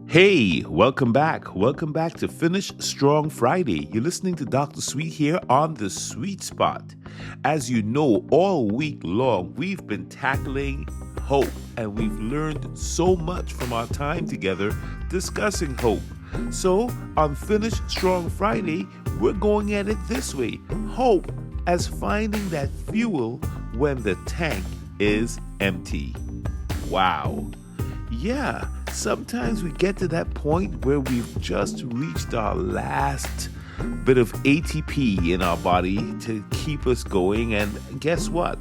Hey, welcome back. Welcome back to Finish Strong Friday. You're listening to Dr. Sweet here on The Sweet Spot. As you know, all week long, we've been tackling hope, and we've learned so much from our time together discussing hope. So, on Finish Strong Friday, we're going at it this way. Hope as finding that fuel when the tank is empty. Wow. Yeah, sometimes we get to that point where we've just reached our last bit of ATP in our body to keep us going. And guess what?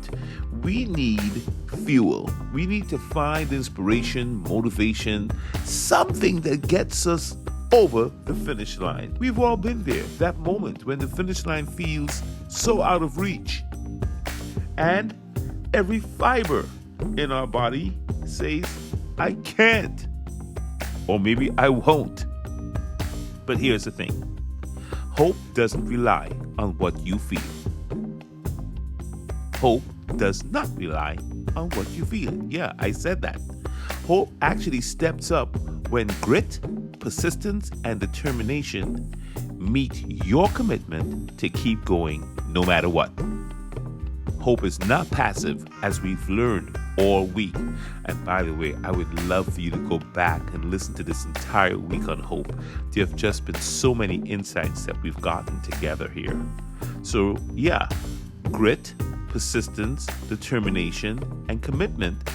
We need fuel. We need to find inspiration, motivation, something that gets us over the finish line. We've all been there, that moment when the finish line feels so out of reach. And every fiber in our body says, I can't, or maybe I won't. But here's the thing. Hope doesn't rely on what you feel. Hope does not rely on what you feel. Yeah, I said that. Hope actually steps up when grit, persistence, and determination meet your commitment to keep going no matter what. Hope is not passive, as we've learned all week. And by the way, I would love for you to go back and listen to this entire week on hope. There have just been so many insights that we've gotten together here. So yeah, grit, persistence, determination, and commitment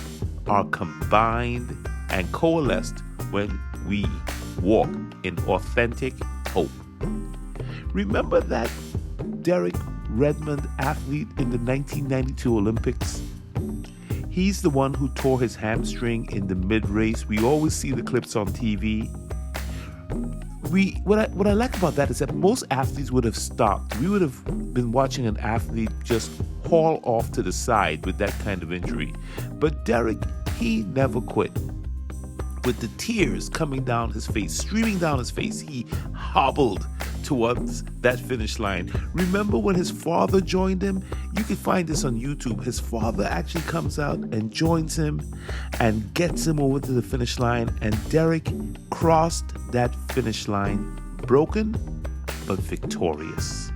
are combined and coalesced when we walk in authentic hope. Remember that Derek Redmond athlete in the 1992 Olympics? He's the one who tore his hamstring in the mid-race. We always see the clips on TV. What I like about that is that most athletes would have stopped. We would have been watching an athlete just haul off to the side with that kind of injury. But Derek, he never quit. With the tears coming down his face, streaming down his face, he hobbled towards that finish line. Remember when his father joined him? You can find this on YouTube. His father actually comes out and joins him and gets him over to the finish line. And Derek crossed that finish line broken but victorious.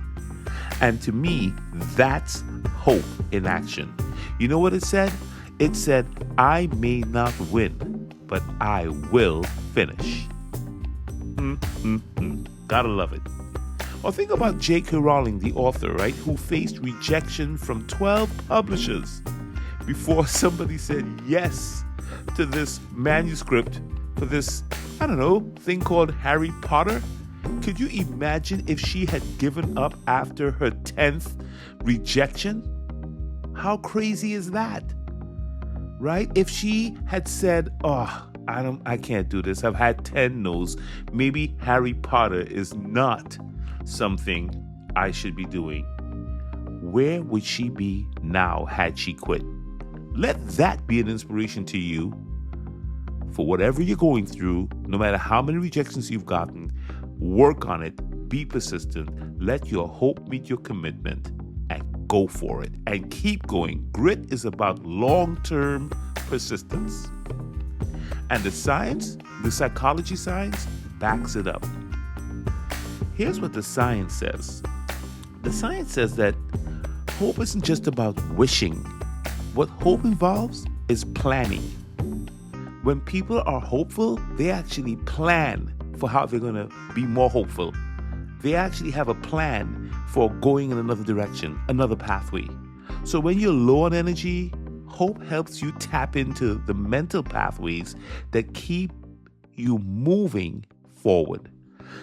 And to me, that's hope in action. You know what it said? It said, I may not win, but I will finish. Gotta love it. Or think about J.K. Rowling, the author, right, who faced rejection from 12 publishers before somebody said yes to this manuscript for this, thing called Harry Potter. Could you imagine if she had given up after her 10th rejection? How crazy is that? Right? If she had said, I can't do this. I've had 10 no's. Maybe Harry Potter is not something I should be doing. Where would she be now had she quit? Let that be an inspiration to you for whatever you're going through, no matter how many rejections you've gotten. Work on it. Be persistent. Let your hope meet your commitment and go for it and keep going. Grit is about long-term persistence. And the science, the psychology science, backs it up. Here's what the science says. The science says that hope isn't just about wishing. What hope involves is planning. When people are hopeful, they actually plan for how they're going to be more hopeful. They actually have a plan for going in another direction, another pathway. So when you're low on energy, hope helps you tap into the mental pathways that keep you moving forward.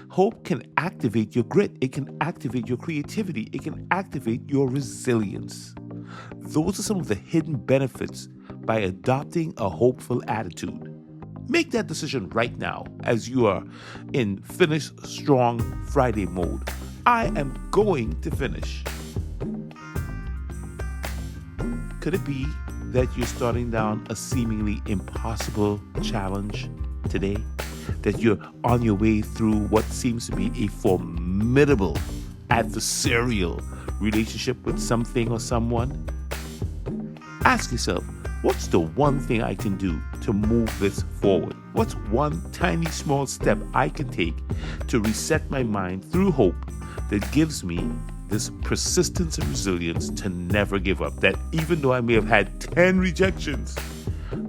Hope can activate your grit. It can activate your creativity. It can activate your resilience. Those are some of the hidden benefits by adopting a hopeful attitude. Make that decision right now as you are in Finish Strong Friday mode. I am going to finish. Could it be that you're starting down a seemingly impossible challenge today? That you're on your way through what seems to be a formidable adversarial relationship with something or someone? Ask yourself, what's the one thing I can do to move this forward? What's one tiny small step I can take to reset my mind through hope that gives me this persistence and resilience to never give up? That even though I may have had 10 rejections,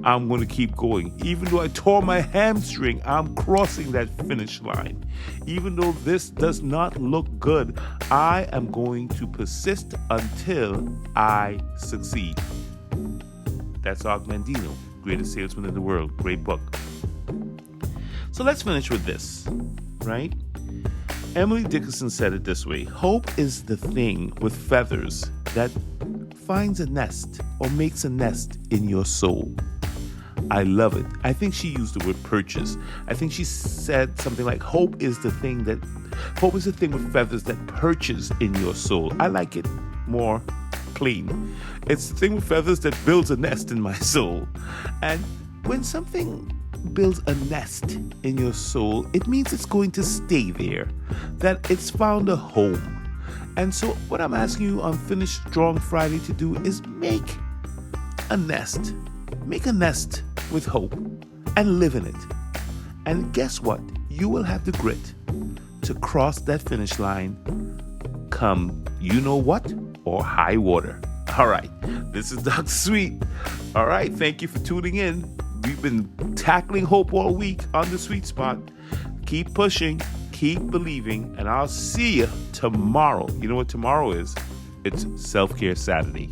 I'm going to keep going. Even though I tore my hamstring, I'm crossing that finish line. Even though this does not look good, I am going to persist until I succeed. That's Og Mandino, Greatest Salesman in the World. Great book. So let's finish with this, right? Emily Dickinson said it this way: hope is the thing with feathers that finds a nest or makes a nest in your soul. I love it. I think she used the word purchase. I think she said something like hope is the thing with feathers that perches in your soul. I like it more clean. It's the thing with feathers that builds a nest in my soul. And when something builds a nest in your soul, it means it's going to stay there, that it's found a home. And so what I'm asking you on Finish Strong Friday to do is make a nest. Make a nest with hope and live in it. And guess what? You will have the grit to cross that finish line come you know what or high water. All right, this is Dr. Sweet. All right, thank you for tuning in. We've been tackling hope all week on the Sweet Spot. Keep pushing, keep believing, and I'll see you tomorrow. You know what tomorrow is? It's Self-Care Saturday.